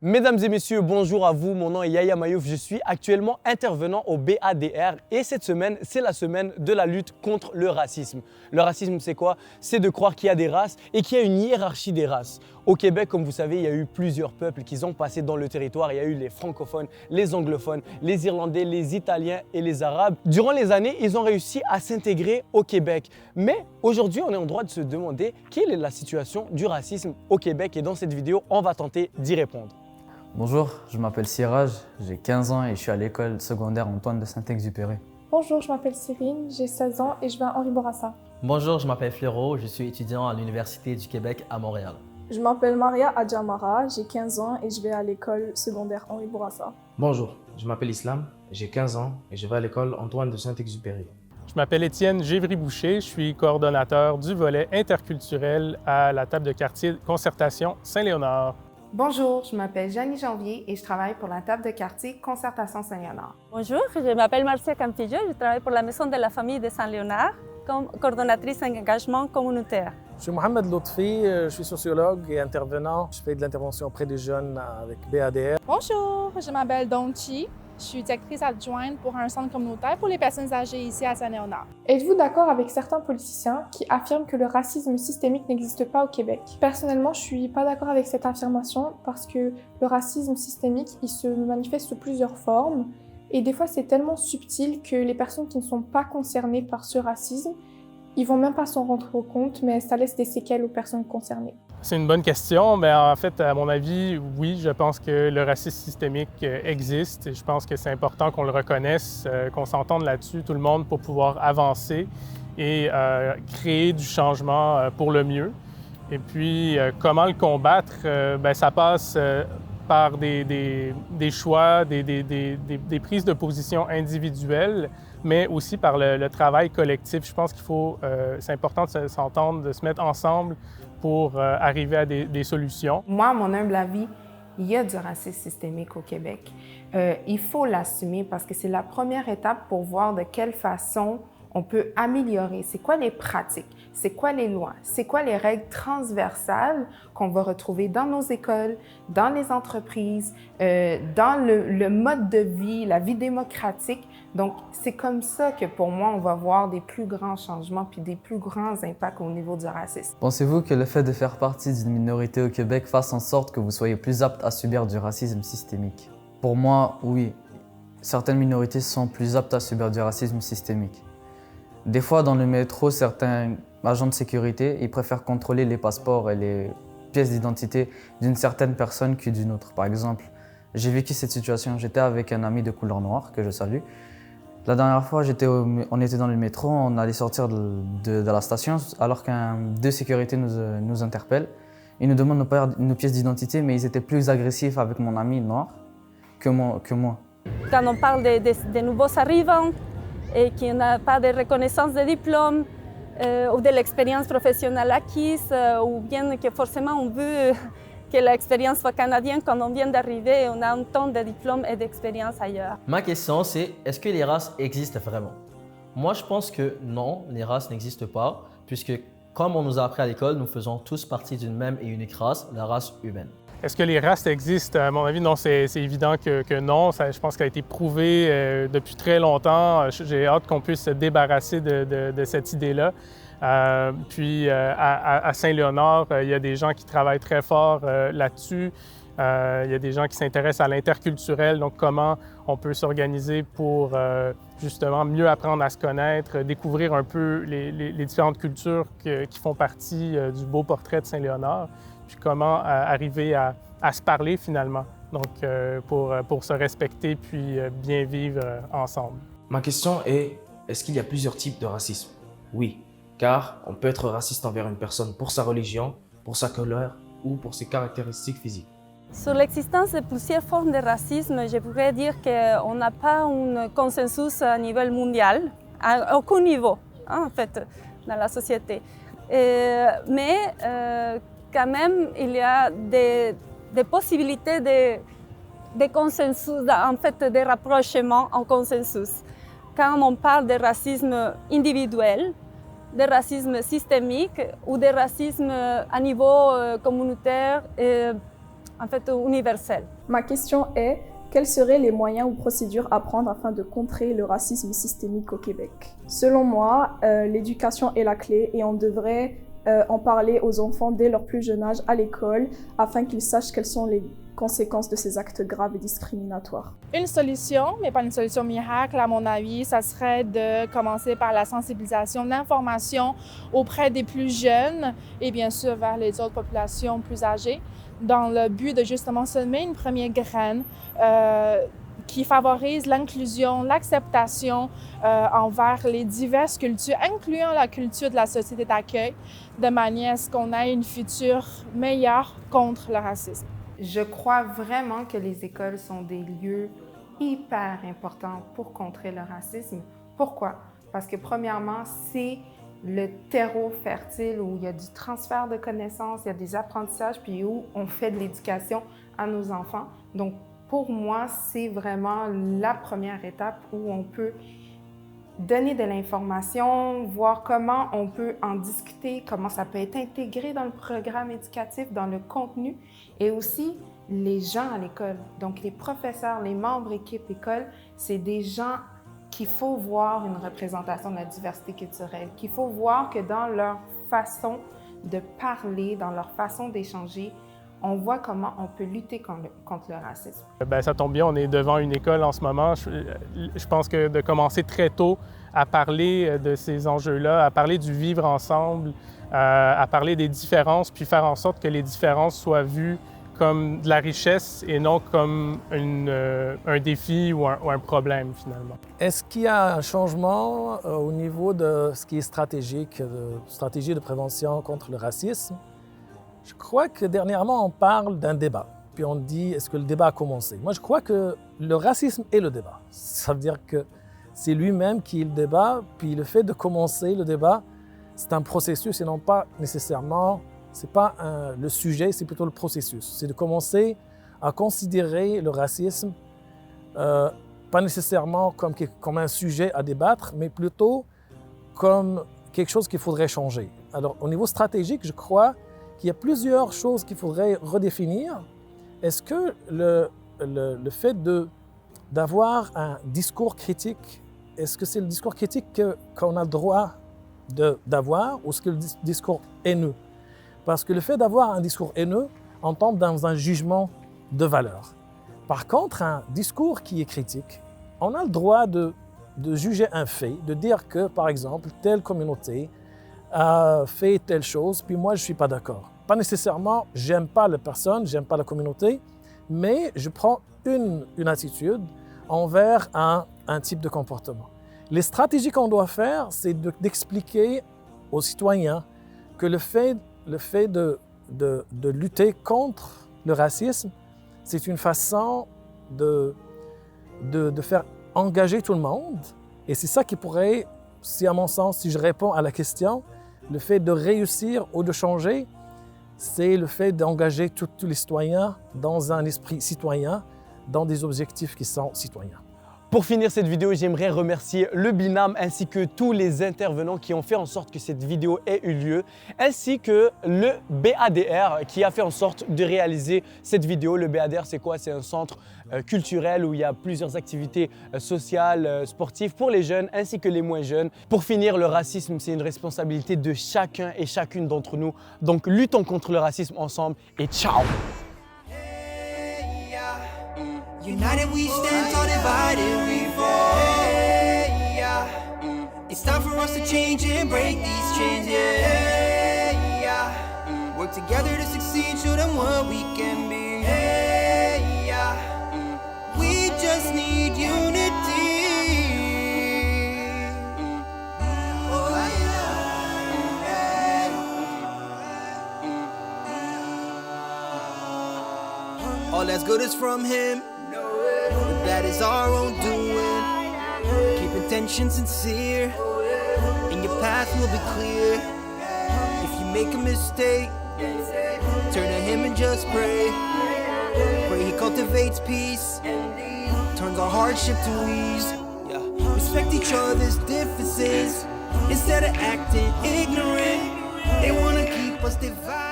Mesdames et messieurs, bonjour à vous. Mon nom est Yaya Mayouf. Je suis actuellement intervenant au BADR et cette semaine, c'est la semaine de la lutte contre le racisme. Le racisme, c'est quoi? C'est de croire qu'il y a des races et qu'il y a une hiérarchie des races. Au Québec, comme vous savez, il y a eu plusieurs peuples qui sont passés dans le territoire. Il y a eu les francophones, les anglophones, les Irlandais, les Italiens et les Arabes. Durant les années, ils ont réussi à s'intégrer au Québec. Mais aujourd'hui, on est en droit de se demander quelle est la situation du racisme au Québec et dans cette vidéo, on va tenter d'y répondre. Bonjour, je m'appelle Siraj, j'ai 15 ans et je suis à l'école secondaire Antoine de Saint-Exupéry. Bonjour, je m'appelle Cyrine, j'ai 16 ans et je vais à Henri Bourassa. Bonjour, je m'appelle Fléau, je suis étudiant à l'Université du Québec à Montréal. Je m'appelle Maria Adjamara, j'ai 15 ans et je vais à l'école secondaire Henri Bourassa. Bonjour, je m'appelle Islam, j'ai 15 ans et je vais à l'école Antoine de Saint-Exupéry. Je m'appelle Étienne Gévry-Boucher, je suis coordonnateur du volet interculturel à la table de quartier Concertation Saint-Léonard. Bonjour, je m'appelle Janie Janvier et je travaille pour la table de quartier Concertation Saint-Léonard. Bonjour, je m'appelle Marcia Campillo, je travaille pour la Maison de la Famille de Saint-Léonard comme coordonnatrice en engagement communautaire. Je suis Mohamed Lotfi, je suis sociologue et intervenant. Je fais de l'intervention auprès des jeunes avec BADR. Bonjour, je m'appelle Donchi. Je suis directrice adjointe pour un centre communautaire pour les personnes âgées ici à Saint-Léonard. Êtes-vous d'accord avec certains politiciens qui affirment que le racisme systémique n'existe pas au Québec? Personnellement, je suis pas d'accord avec cette affirmation parce que le racisme systémique, il se manifeste sous plusieurs formes et des fois c'est tellement subtil que les personnes qui ne sont pas concernées par ce racisme, ils vont même pas s'en rendre compte, mais ça laisse des séquelles aux personnes concernées. C'est une bonne question, mais en fait, à mon avis, oui, je pense que le racisme systémique existe et je pense que c'est important qu'on le reconnaisse, qu'on s'entende là-dessus, tout le monde, pour pouvoir avancer et créer du changement pour le mieux. Et puis, comment le combattre? Ça passe par des choix, des prises de position individuelles, mais aussi par le travail collectif. Je pense qu'il faut, c'est important de s'entendre, de se mettre ensemble pour arriver à des solutions. Moi, à mon humble avis, il y a du racisme systémique au Québec. Il faut l'assumer parce que c'est la première étape pour voir de quelle façon on peut améliorer. C'est quoi les pratiques? C'est quoi les lois? C'est quoi les règles transversales qu'on va retrouver dans nos écoles, dans les entreprises, dans le mode de vie, la vie démocratique? Donc, c'est comme ça que pour moi, on va voir des plus grands changements puis des plus grands impacts au niveau du racisme. Pensez-vous que le fait de faire partie d'une minorité au Québec fasse en sorte que vous soyez plus apte à subir du racisme systémique? Pour moi, oui. Certaines minorités sont plus aptes à subir du racisme systémique. Des fois, dans le métro, certains agents de sécurité, ils préfèrent contrôler les passeports et les pièces d'identité d'une certaine personne que d'une autre. Par exemple, j'ai vécu cette situation, j'étais avec un ami de couleur noire, que je salue. La dernière fois, on était dans le métro, on allait sortir de la station, alors qu'un de sécurité nous interpelle. Ils nous demandent nos pièces d'identité, mais ils étaient plus agressifs avec mon ami noir que moi. Quand on parle des nouveaux arrivants et qui n'ont pas de reconnaissance de diplôme ou de l'expérience professionnelle acquise, ou bien que forcément on veut que l'expérience soit canadienne quand on vient d'arriver et on a un temps de diplôme et d'expérience ailleurs. Ma question c'est, est-ce que les races existent vraiment? Moi je pense que non, les races n'existent pas, puisque comme on nous a appris à l'école, nous faisons tous partie d'une même et unique race, la race humaine. Est-ce que les races existent? À mon avis, non, c'est évident que non. Je pense que ça a été prouvé depuis très longtemps. J'ai hâte qu'on puisse se débarrasser de cette idée-là. Puis à Saint-Léonard, il y a des gens qui travaillent très fort là-dessus. Il y a des gens qui s'intéressent à l'interculturel, donc comment on peut s'organiser pour justement mieux apprendre à se connaître, découvrir un peu les différentes cultures qui font partie du beau portrait de Saint-Léonard. Puis comment arriver à se parler finalement, donc pour se respecter puis bien vivre ensemble. Ma question est, est-ce qu'il y a plusieurs types de racisme? Oui, car on peut être raciste envers une personne pour sa religion, pour sa couleur ou pour ses caractéristiques physiques. Sur l'existence de plusieurs formes de racisme, je pourrais dire qu'on n'a pas un consensus à niveau mondial, à aucun niveau, en fait, dans la société. Mais quand même, il y a des possibilités de consensus, en fait, de rapprochement en consensus. Quand on parle de racisme individuel, de racisme systémique ou de racisme à niveau communautaire, en fait, universel. Ma question est, quels seraient les moyens ou procédures à prendre afin de contrer le racisme systémique au Québec? Selon moi, l'éducation est la clé et on devrait en parler aux enfants dès leur plus jeune âge à l'école afin qu'ils sachent quelles sont les conséquences de ces actes graves et discriminatoires. Une solution, mais pas une solution miracle, à mon avis, ça serait de commencer par la sensibilisation, l'information auprès des plus jeunes et bien sûr vers les autres populations plus âgées, dans le but de justement semer une première graine qui favorise l'inclusion, l'acceptation envers les diverses cultures, incluant la culture de la société d'accueil, de manière à ce qu'on ait une future meilleure contre le racisme. Je crois vraiment que les écoles sont des lieux hyper importants pour contrer le racisme. Pourquoi? Parce que premièrement, c'est le terreau fertile où il y a du transfert de connaissances, il y a des apprentissages, puis où on fait de l'éducation à nos enfants. Donc, pour moi, c'est vraiment la première étape où on peut donner de l'information, voir comment on peut en discuter, comment ça peut être intégré dans le programme éducatif, dans le contenu, et aussi les gens à l'école. Donc, les professeurs, les membres équipe école, c'est des gens qu'il faut voir une représentation de la diversité culturelle, qu'il faut voir que dans leur façon de parler, dans leur façon d'échanger, on voit comment on peut lutter contre le racisme. Bien, ça tombe bien, on est devant une école en ce moment. Je pense que de commencer très tôt à parler de ces enjeux-là, à parler du vivre ensemble, à parler des différences, puis faire en sorte que les différences soient vues comme de la richesse et non comme un défi ou un problème, finalement. Est-ce qu'il y a un changement au niveau de ce qui est stratégique, stratégie de prévention contre le racisme? Je crois que dernièrement, on parle d'un débat. Puis on dit, est-ce que le débat a commencé? Moi, je crois que le racisme est le débat. Ça veut dire que c'est lui-même qui est le débat. Puis le fait de commencer le débat, c'est un processus et non pas nécessairement, c'est pas le sujet, c'est plutôt le processus. C'est de commencer à considérer le racisme, pas nécessairement comme un sujet à débattre, mais plutôt comme quelque chose qu'il faudrait changer. Alors, au niveau stratégique, je crois qu'il y a plusieurs choses qu'il faudrait redéfinir. Est-ce que le fait d'avoir un discours critique, est-ce que c'est le discours critique qu'on a le droit d'avoir ou est-ce que le discours haineux? Parce que le fait d'avoir un discours haineux, on tombe dans un jugement de valeur. Par contre, un discours qui est critique, on a le droit de juger un fait, de dire que, par exemple, telle communauté a fait telle chose, puis moi, je ne suis pas d'accord. Pas nécessairement, j'aime pas la personne, j'aime pas la communauté, mais je prends une attitude envers un type de comportement. Les stratégies qu'on doit faire, c'est d'expliquer aux citoyens que le fait de lutter contre le racisme, c'est une façon de faire engager tout le monde. Et c'est ça qui pourrait, si à mon sens, si je réponds à la question, le fait de réussir ou de changer, c'est le fait d'engager tous les citoyens dans un esprit citoyen, dans des objectifs qui sont citoyens. Pour finir cette vidéo, j'aimerais remercier le binôme ainsi que tous les intervenants qui ont fait en sorte que cette vidéo ait eu lieu, ainsi que le BADR qui a fait en sorte de réaliser cette vidéo. Le BADR, c'est quoi? C'est un centre culturel où il y a plusieurs activités sociales, sportives pour les jeunes ainsi que les moins jeunes. Pour finir, le racisme, c'est une responsabilité de chacun et chacune d'entre nous. Donc, luttons contre le racisme ensemble et ciao! United we stand, tall divided we fall. Hey, yeah. It's time for us to change and break these chains. Yeah, yeah. Work together to succeed, show them what we can be. Hey, yeah. We just need unity. All that's good is from him. But that is our own doing. Keep intention sincere, and your path will be clear. If you make a mistake, turn to him and just pray. Pray he cultivates peace, turns our hardship to ease. Yeah. Respect each other's differences instead of acting ignorant. They wanna keep us divided.